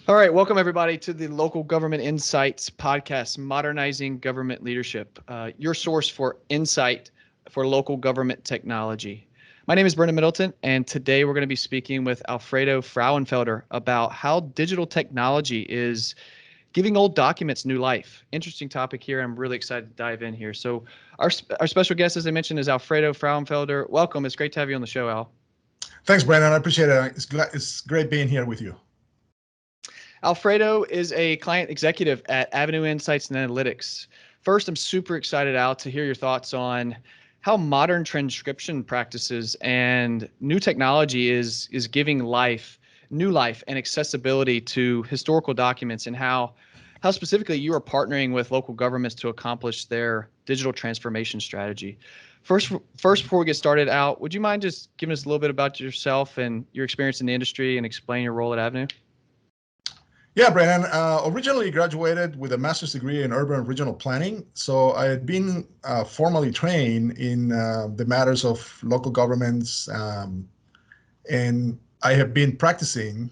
All right, welcome everybody to the Local Government Insights podcast, Modernizing Government Leadership, your source for insight for local government technology. My name is Brendan Middleton, and today we're going to be speaking with Alfredo Frauenfelder about how digital technology is giving old documents new life. Interesting topic here. I'm really excited to dive in here. So our special guest, as I mentioned, is Alfredo Frauenfelder. Welcome. It's great to have you on the show, Al. Thanks, Brandon. I appreciate it. It's great being here with you. Alfredo is a client executive at Avenu Insights Analytics. First, I'm super excited, Al, to hear your thoughts on how modern transcription practices and new technology is giving new life and accessibility to historical documents, and how specifically you are partnering with local governments to accomplish their digital transformation strategy. First, before we get started, Al, would you mind just giving us a little bit about yourself and your experience in the industry and explain your role at Avenu? Yeah, Brandon, originally graduated with a master's degree in urban regional planning. So I had been formally trained in the matters of local governments, and I have been practicing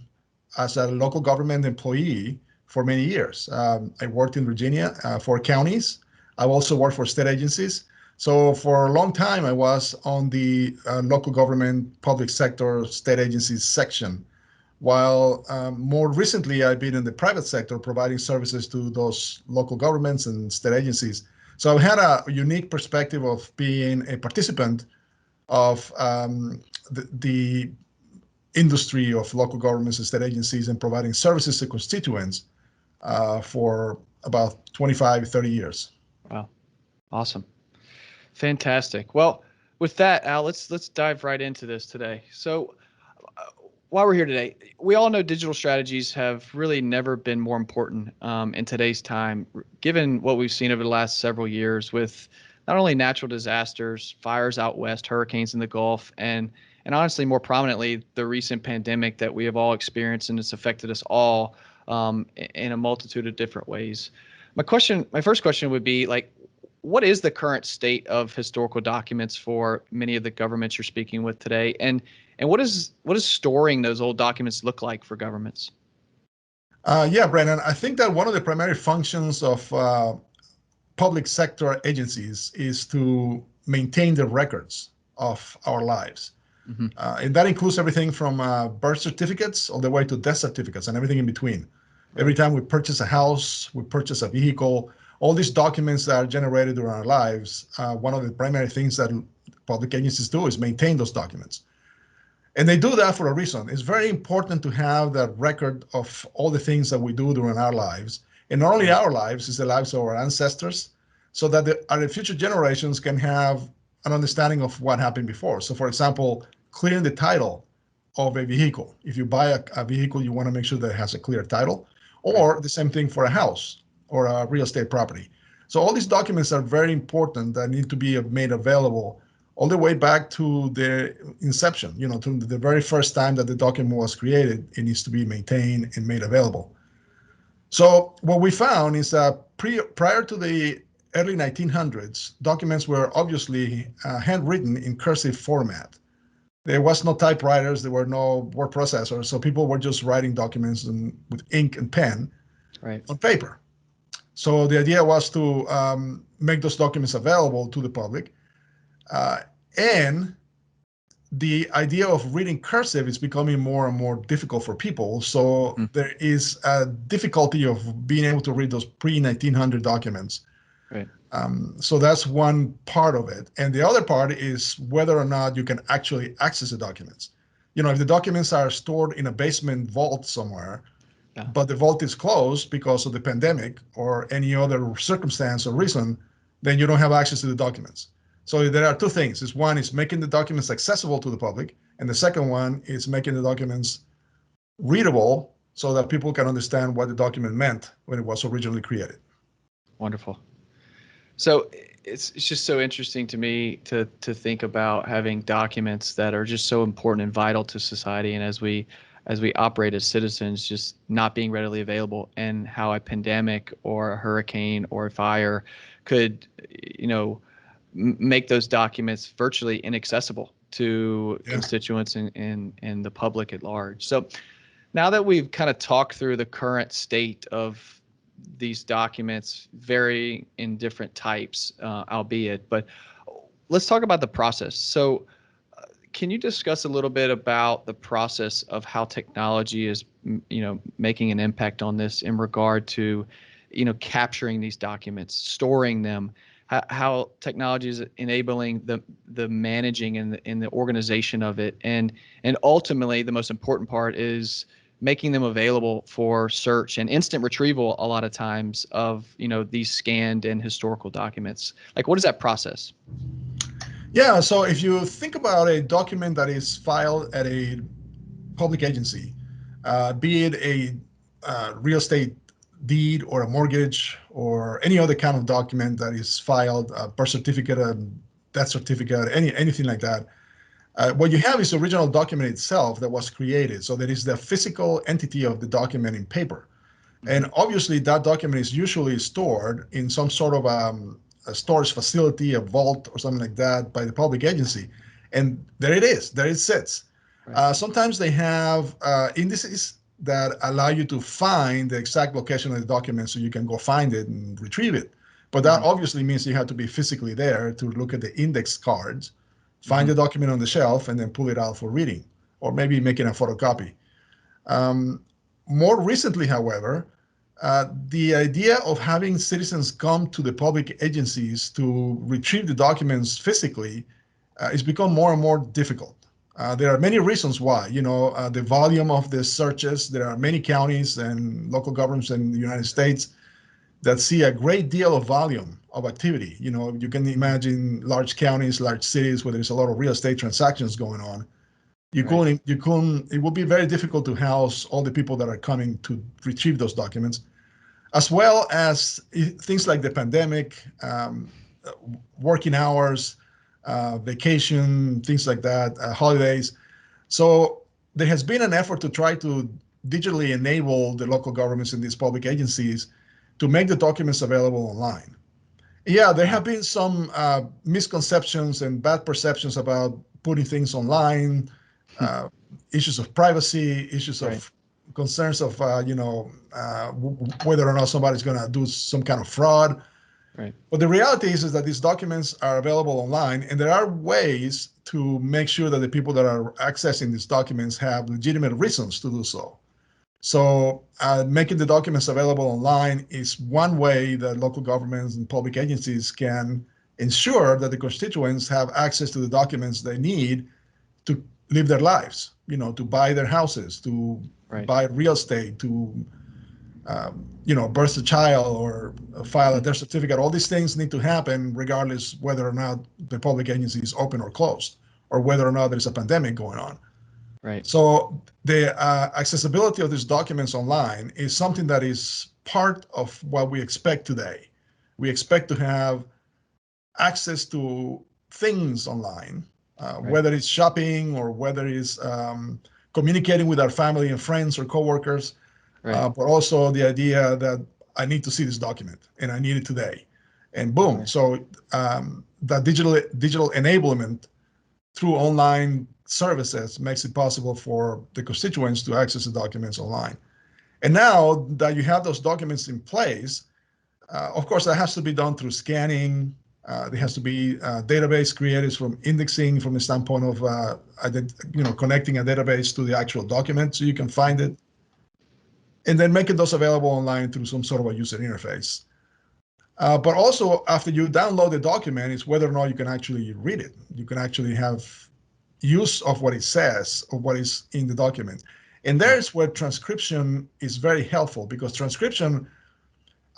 as a local government employee for many years. I worked in Virginia for counties. I've also worked for state agencies. So for a long time, I was on the local government, public sector, state agencies section, while more recently, I've been in the private sector providing services to those local governments and state agencies. So I've had a unique perspective of being a participant of the industry of local governments and state agencies and providing services to constituents for about 25, 30 years. Wow. Awesome. Fantastic. Well, with that, Al, let's dive right into this today. So while we're here today, we all know digital strategies have really never been more important in today's time, given what we've seen over the last several years with not only natural disasters, fires out west, hurricanes in the Gulf, and honestly, more prominently, the recent pandemic that we have all experienced, and it's affected us all in a multitude of different ways. My first question would be, like, what is the current state of historical documents for many of the governments you're speaking with today, and what does storing those old documents look like for governments? Yeah, Brandon, I think that one of the primary functions of public sector agencies is to maintain the records of our lives. Mm-hmm. And that includes everything from birth certificates all the way to death certificates and everything in between. Right. Every time we purchase a house, we purchase a vehicle, all these documents that are generated during our lives, one of the primary things that public agencies do is maintain those documents. And they do that for a reason. It's very important to have that record of all the things that we do during our lives. And not only our lives, it's the lives of our ancestors, so that the future generations can have an understanding of what happened before. So for example, clearing the title of a vehicle. If you buy a vehicle, you want to make sure that it has a clear title, or the same thing for a house or a real estate property. So all these documents are very important that need to be made available all the way back to the inception, to the very first time that the document was created. It needs to be maintained and made available. So what we found is that prior to the early 1900s, documents were obviously handwritten in cursive format. There was no typewriters, there were no word processors, so people were just writing documents with ink and pen on paper. So the idea was to make those documents available to the public. And the idea of reading cursive is becoming more and more difficult for people. So there is a difficulty of being able to read those pre-1900 documents. Right. So that's one part of it. And the other part is whether or not you can actually access the documents. If the documents are stored in a basement vault somewhere, but the vault is closed because of the pandemic or any other circumstance or reason, then you don't have access to the documents. So there are two things. One is making the documents accessible to the public, and the second one is making the documents readable so that people can understand what the document meant when it was originally created. Wonderful. So it's just so interesting to me to think about having documents that are just so important and vital to society, and as we operate as citizens, just not being readily available, and how a pandemic or a hurricane or a fire could, make those documents virtually inaccessible to constituents and the public at large. So Now that we've kind of talked through the current state of these documents, vary in different types, albeit, but let's talk about the process. So, can you discuss a little bit about the process of how technology is, making an impact on this in regard to, capturing these documents, storing them, how technology is enabling the managing and the organization of it, and ultimately the most important part is making them available for search and instant retrieval a lot of times of these scanned and historical documents. Like, what is that process? Yeah, so if you think about a document that is filed at a public agency, be it a real estate deed or a mortgage or any other kind of document that is filed, a birth certificate, a death certificate, anything like that, what you have is the original document itself that was created. So there is the physical entity of the document in paper. And obviously that document is usually stored in some sort of a storage facility, a vault or something like that by the public agency. And there it is, there it sits. Right. Sometimes they have indices that allow you to find the exact location of the document so you can go find it and retrieve it. But that obviously means you have to be physically there to look at the index cards, find the document on the shelf, and then pull it out for reading, or maybe making a photocopy. More recently, however, the idea of having citizens come to the public agencies to retrieve the documents physically has become more and more difficult. There are many reasons why. The volume of the searches. There are many counties and local governments in the United States that see a great deal of volume of activity. You can imagine large counties, large cities where there's a lot of real estate transactions going on. It will be very difficult to house all the people that are coming to retrieve those documents, as well as things like the pandemic, working hours, vacation, things like that, holidays. So there has been an effort to try to digitally enable the local governments and these public agencies to make the documents available online. Yeah, there have been some misconceptions and bad perceptions about putting things online, issues of privacy, issues of concerns of whether or not somebody's going to do some kind of fraud. Right. But the reality is that these documents are available online, and there are ways to make sure that the people that are accessing these documents have legitimate reasons to do so. So making the documents available online is one way that local governments and public agencies can ensure that the constituents have access to the documents they need to live their lives, to buy their houses, to buy real estate, to birth a child or file a death certificate. All these things need to happen regardless whether or not the public agency is open or closed, or whether or not there's a pandemic going on. Right. So the accessibility of these documents online is something that is part of what we expect today. We expect to have access to things online, whether it's shopping or whether it's communicating with our family and friends or coworkers, but also the idea that I need to see this document and I need it today. And boom. So that digital enablement through online services makes it possible for the constituents to access the documents online. And now that you have those documents in place, of course, that has to be done through scanning. There has to be a database created from indexing from the standpoint of connecting a database to the actual document so you can find it, and then making those available online through some sort of a user interface. But also, after you download the document, it's whether or not you can actually read it. You can actually have use of what it says, or what is in the document. And there's where transcription is very helpful, because transcription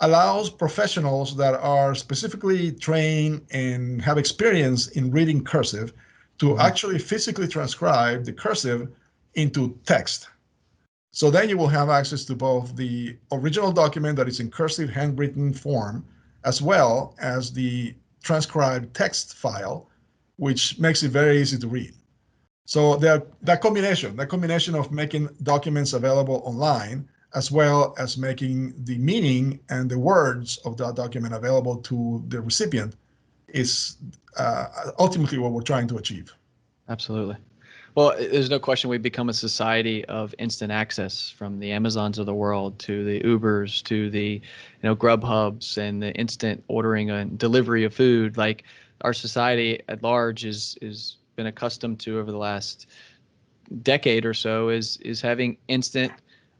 allows professionals that are specifically trained and have experience in reading cursive to actually physically transcribe the cursive into text. So then you will have access to both the original document that is in cursive handwritten form, as well as the transcribed text file, which makes it very easy to read. So that combination of making documents available online, as well as making the meaning and the words of that document available to the recipient, is ultimately what we're trying to achieve. Absolutely. Well, there's no question we've become a society of instant access, from the Amazons of the world to the Ubers to the, Grubhubs and the instant ordering and delivery of food. Like, our society at large is been accustomed to over the last decade or so is having instant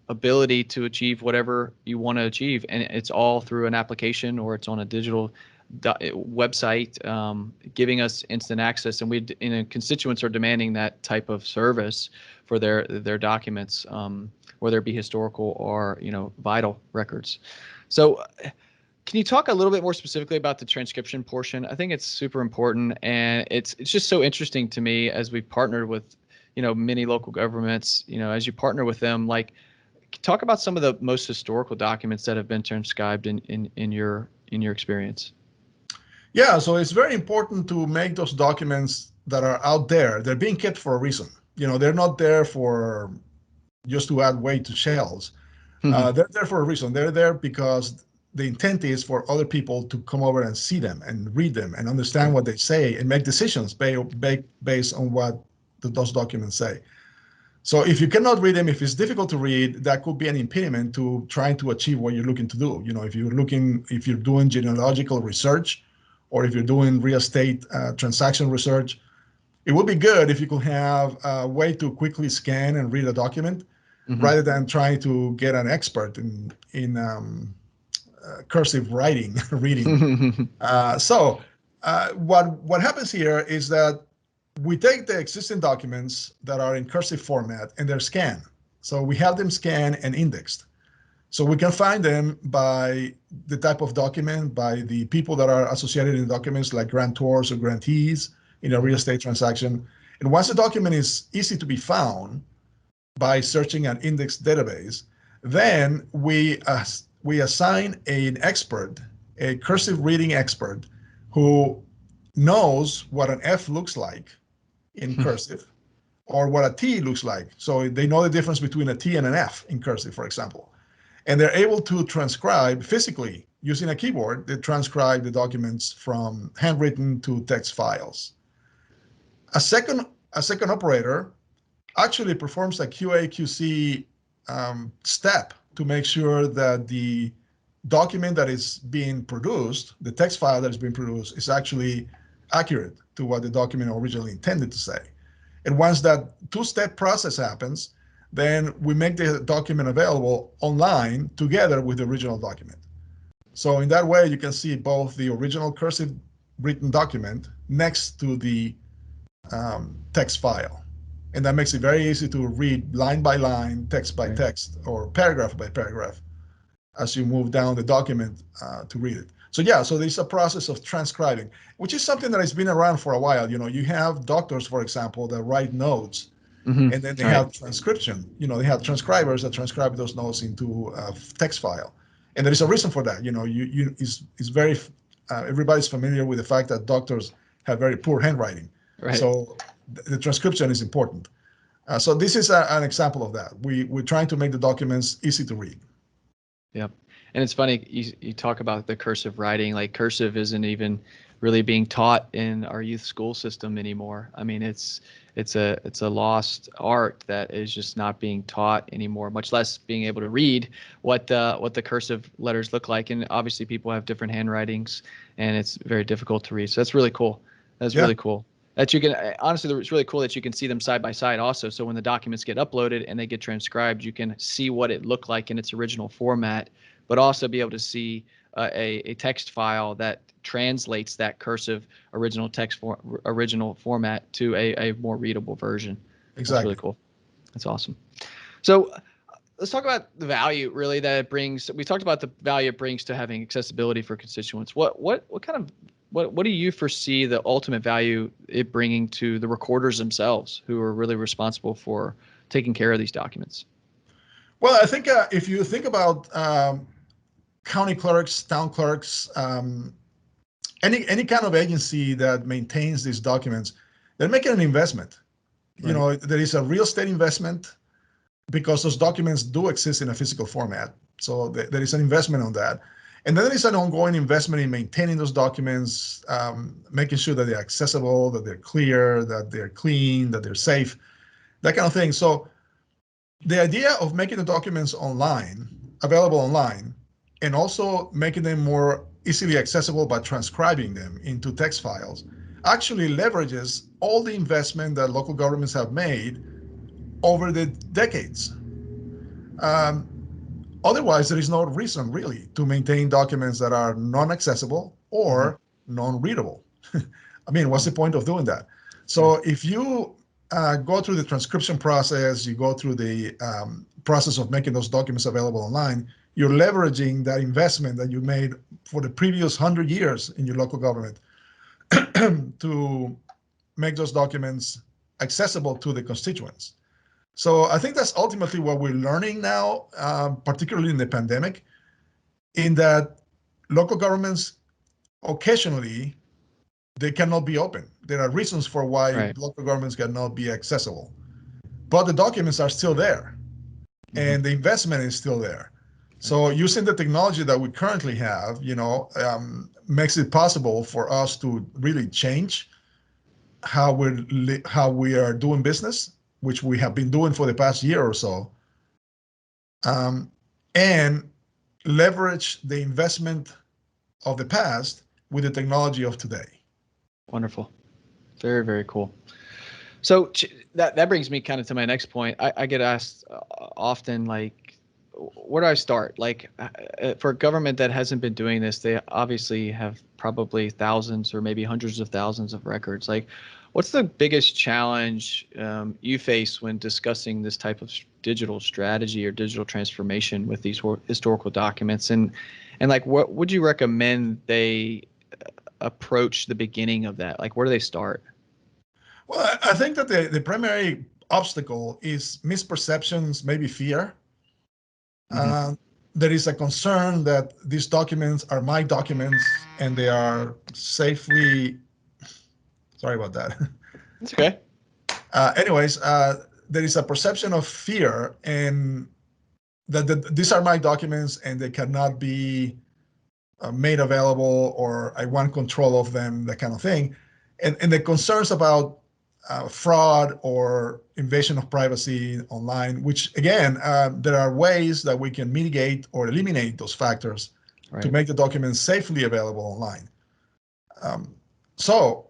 ability to achieve whatever you want to achieve, and it's all through an application or it's on a digital website, giving us instant access. And constituents are demanding that type of service for their documents, whether it be historical or vital records. So can you talk a little bit more specifically about the transcription portion? I think it's super important, and it's just so interesting to me as we've partnered with many local governments. As you partner with them, like, talk about some of the most historical documents that have been transcribed in your experience. Yeah, so it's very important to make those documents that are out there. They're being kept for a reason. They're not there for just to add weight to shells. They're there for a reason. They're there because the intent is for other people to come over and see them and read them and understand what they say and make decisions based on what those documents say. So if you cannot read them, if it's difficult to read, that could be an impediment to trying to achieve what you're looking to do. If you're doing genealogical research, or if you're doing real estate transaction research, it would be good if you could have a way to quickly scan and read a document, rather than trying to get an expert in cursive writing, reading. What happens here is that we take the existing documents that are in cursive format and they're scanned. So we have them scanned and indexed. So we can find them by the type of document, by the people that are associated in documents, like grantors or grantees in a real estate transaction. And once the document is easy to be found by searching an indexed database, then we assign an expert, a cursive reading expert, who knows what an F looks like in cursive, or what a T looks like. So they know the difference between a T and an F in cursive, for example. And they're able to transcribe physically using a keyboard. They transcribe the documents from handwritten to text files. A second operator actually performs a QA/QC step to make sure that the document that is being produced, the text file that is being produced, is actually accurate to what the document originally intended to say. And once that two-step process happens, then we make the document available online together with the original document. So in that way, you can see both the original cursive written document next to the text file. And that makes it very easy to read line by line, text by text, or paragraph by paragraph as you move down the document to read it. So there's a process of transcribing, which is something that has been around for a while. You have doctors, for example, that write notes, and then they have transcription. They have transcribers that transcribe those notes into a text file. And there is a reason for that. It's very, everybody's familiar with the fact that doctors have very poor handwriting. Right. So the transcription is important. So this is an example of that. We're trying to make the documents easy to read. Yep. And it's funny, you talk about the cursive writing, like cursive isn't even really being taught in our youth school system anymore. I mean, it's a lost art that is just not being taught anymore, much less being able to read what the cursive letters look like. And obviously people have different handwritings and it's very difficult to read. So that's really cool. That's really cool. That you can, honestly, it's really cool that you can see them side by side also. So when the documents get uploaded and they get transcribed, you can see what it looked like in its original format, but also be able to see a text file that translates that cursive original format to a more readable version. Exactly. That's really cool. That's awesome. So let's talk about the value really that it brings. We talked about the value it brings to having accessibility for constituents. What do you foresee the ultimate value it bringing to the recorders themselves, who are really responsible for taking care of these documents? Well, I think if you think about county clerks, town clerks, any kind of agency that maintains these documents, they're making an investment. Right. There is a real estate investment because those documents do exist in a physical format. So there is an investment on that. And then there is an ongoing investment in maintaining those documents, making sure that they're accessible, that they're clear, that they're clean, that they're safe. that kind of thing. So the idea of making the documents available online, and also making them more easily accessible by transcribing them into text files, actually leverages all the investment that local governments have made over the decades. Um, Otherwise, there is no reason really to maintain documents that are non-accessible or non-readable. I mean, what's the point of doing that? So if you go through the transcription process, you go through the process of making those documents available online, you're leveraging that investment that you made for the previous 100 years in your local government to make those documents accessible to the constituents. So I think that's ultimately what we're learning now, particularly in the pandemic, in that local governments occasionally they cannot be open. There are reasons for why Right. local governments cannot be accessible, but the documents are still there, and the investment is still there. So using the technology that we currently have, makes it possible for us to really change how we are doing business, which we have been doing for the past year or so, and leverage the investment of the past with the technology of today. Wonderful. Very, very cool. So that brings me kind of to my next point. I get asked often, like, where do I start? Like, for a government that hasn't been doing this, they obviously have probably thousands or maybe hundreds of thousands of records. Like, what's the biggest challenge you face when discussing this type of digital strategy or digital transformation with these historical documents? And like, what would you recommend they approach the beginning of that? Like, where do they start? Well, I think that the primary obstacle is misperceptions, maybe fear. Uh, there is a concern that these documents are my documents and they are safely. Sorry about that. That's okay. Anyways, there is a perception of fear and that these are my documents and they cannot be made available, or I want control of them, that kind of thing. And the concerns about fraud or invasion of privacy online, which again, there are ways that we can mitigate or eliminate those factors to Right. make the documents safely available online. So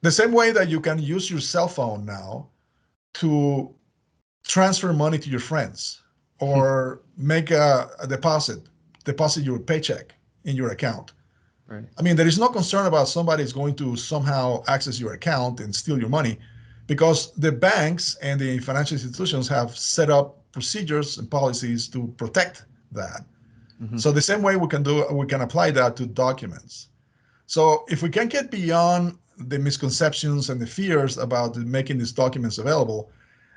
the same way that you can use your cell phone now to transfer money to your friends or make a deposit your paycheck in your account. Right. I mean, there is no concern about somebody is going to somehow access your account and steal your money, because the banks and the financial institutions have set up procedures and policies to protect that. So the same way we can apply that to documents. So if we can get beyond the misconceptions and the fears about making these documents available,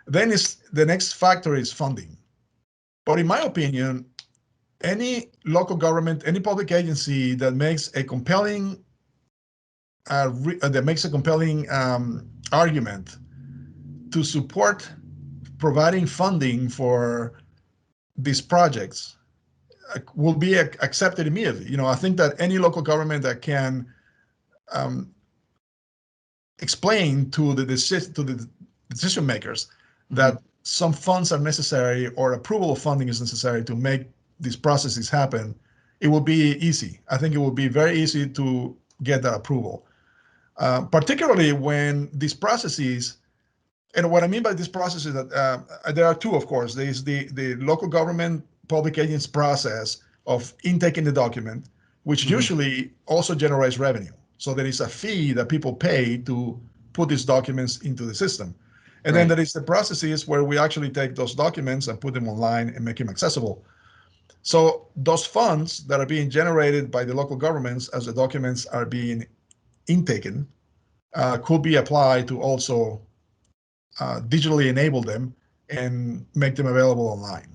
then the next factor is funding. But in my opinion, any local government, any public agency that makes a compelling argument to support providing funding for these projects will be accepted immediately. I think that any local government that can explain to the decision makers that some funds are necessary or approval of funding is necessary to make these processes happen, it will be easy. I think it will be very easy to get that approval, particularly when these processes, and what I mean by these processes is that there are two, of course. There is the local government public agents process of intaking the document, which usually also generates revenue. So there is a fee that people pay to put these documents into the system. And then Right. there is the processes where we actually take those documents and put them online and make them accessible. So those funds that are being generated by the local governments as the documents are being intaken could be applied to also digitally enable them and make them available online.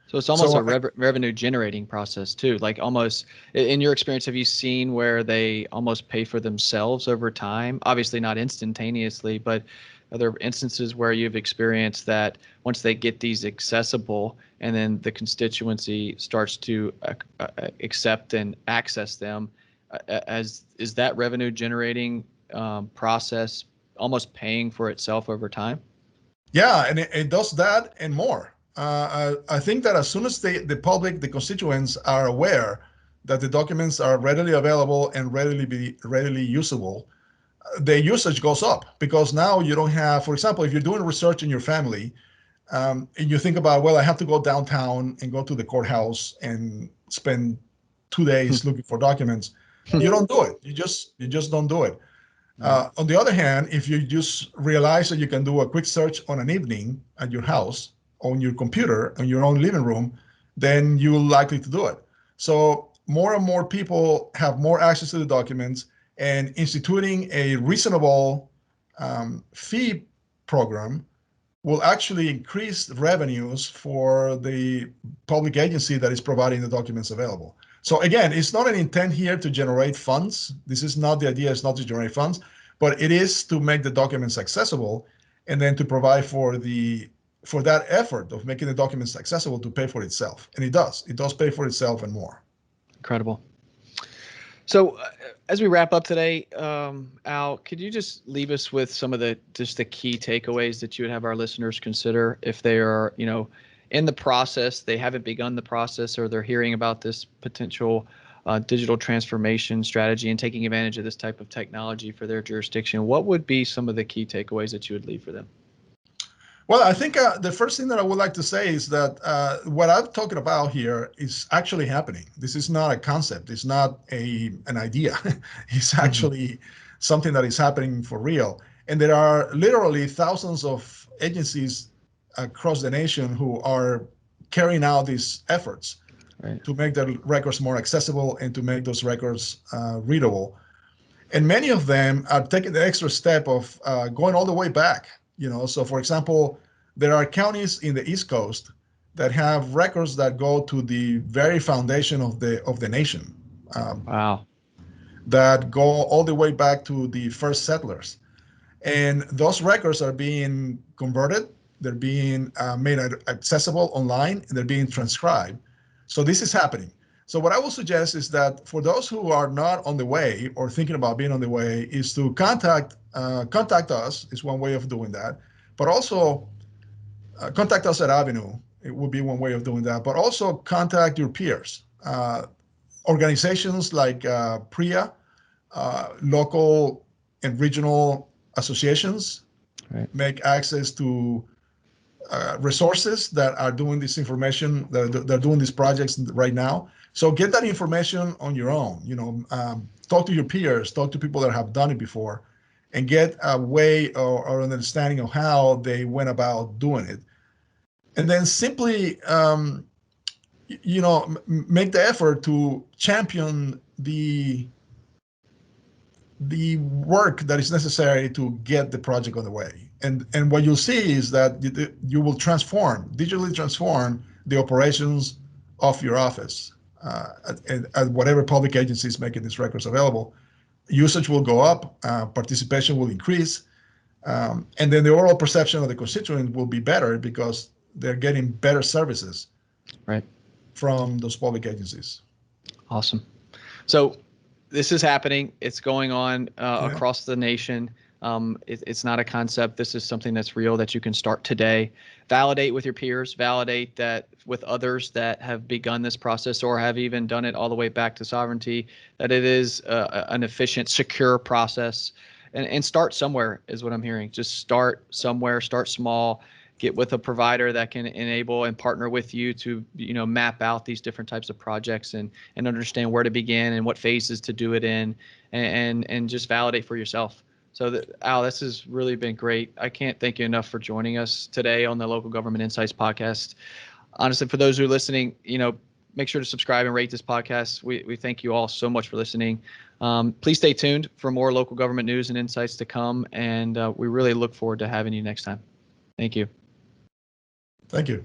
So it's almost So a revenue generating process too. Like, almost, in your experience, have you seen where they almost pay for themselves over time? Obviously not instantaneously, but are there instances where you've experienced that once they get these accessible and then the constituency starts to accept and access them, is that revenue generating process almost paying for itself over time? Yeah, and it does that and more. I think that as soon as the public, the constituents are aware that the documents are readily available and readily usable, the usage goes up because now you don't have, for example, if you're doing research in your family, and you think about, well, I have to go downtown and go to the courthouse and spend 2 days looking for documents. You don't do it. You just don't do it. On the other hand, if you just realize that you can do a quick search on an evening at your house, on your computer, in your own living room, then you're likely to do it. So more and more people have more access to the documents, and instituting a reasonable fee program will actually increase revenues for the public agency that is providing the documents available. So again, it's not an intent here to generate funds. This is not the idea, it's not to generate funds, but it is to make the documents accessible and then to provide for that effort of making the documents accessible to pay for itself. And it does pay for itself and more. Incredible. So as we wrap up today, Al, could you just leave us with some of the key takeaways that you would have our listeners consider if they are, in the process, they haven't begun the process, or they're hearing about this potential digital transformation strategy and taking advantage of this type of technology for their jurisdiction? What would be some of the key takeaways that you would leave for them? Well, I think the first thing that I would like to say is that what I'm talking about here is actually happening. This is not a concept. It's not an idea. It's actually something that is happening for real. And there are literally thousands of agencies across the nation who are carrying out these efforts to make the records more accessible and to make those records readable. And many of them are taking the extra step of going all the way back. So for example, there are counties in the East Coast that have records that go to the very foundation of the nation. Wow. That go all the way back to the first settlers. And those records are being converted. They're being made accessible online, and they're being transcribed. So this is happening. So what I will suggest is that for those who are not on the way or thinking about being on the way, is to contact us is one way of doing that. But also contact us at Avenu. It would be one way of doing that. But also contact your peers. Organizations like PRIA, local and regional associations make access to resources that are doing this information, they're doing these projects right now. So get that information on your own. Talk to your peers, talk to people that have done it before, and get a way or an understanding of how they went about doing it. And then simply, make the effort to champion the work that is necessary to get the project on the way. And what you'll see is that you will digitally transform the operations of your office at whatever public agency is making these records available. Usage will go up, participation will increase, and then the overall perception of the constituent will be better because they're getting better services from those public agencies. Awesome. So this is happening. It's going on across the nation. It's not a concept. This is something that's real that you can start today. Validate with your peers, validate that with others that have begun this process or have even done it all the way back to sovereignty, that it is an efficient, secure process. And start somewhere is what I'm hearing. Just start somewhere, start small. Get with a provider that can enable and partner with you to, map out these different types of projects and understand where to begin and what phases to do it in, and just validate for yourself. So Al, this has really been great. I can't thank you enough for joining us today on the Local Government Insights podcast. Honestly, for those who are listening, make sure to subscribe and rate this podcast. We thank you all so much for listening. Please stay tuned for more local government news and insights to come, and we really look forward to having you next time. Thank you. Thank you.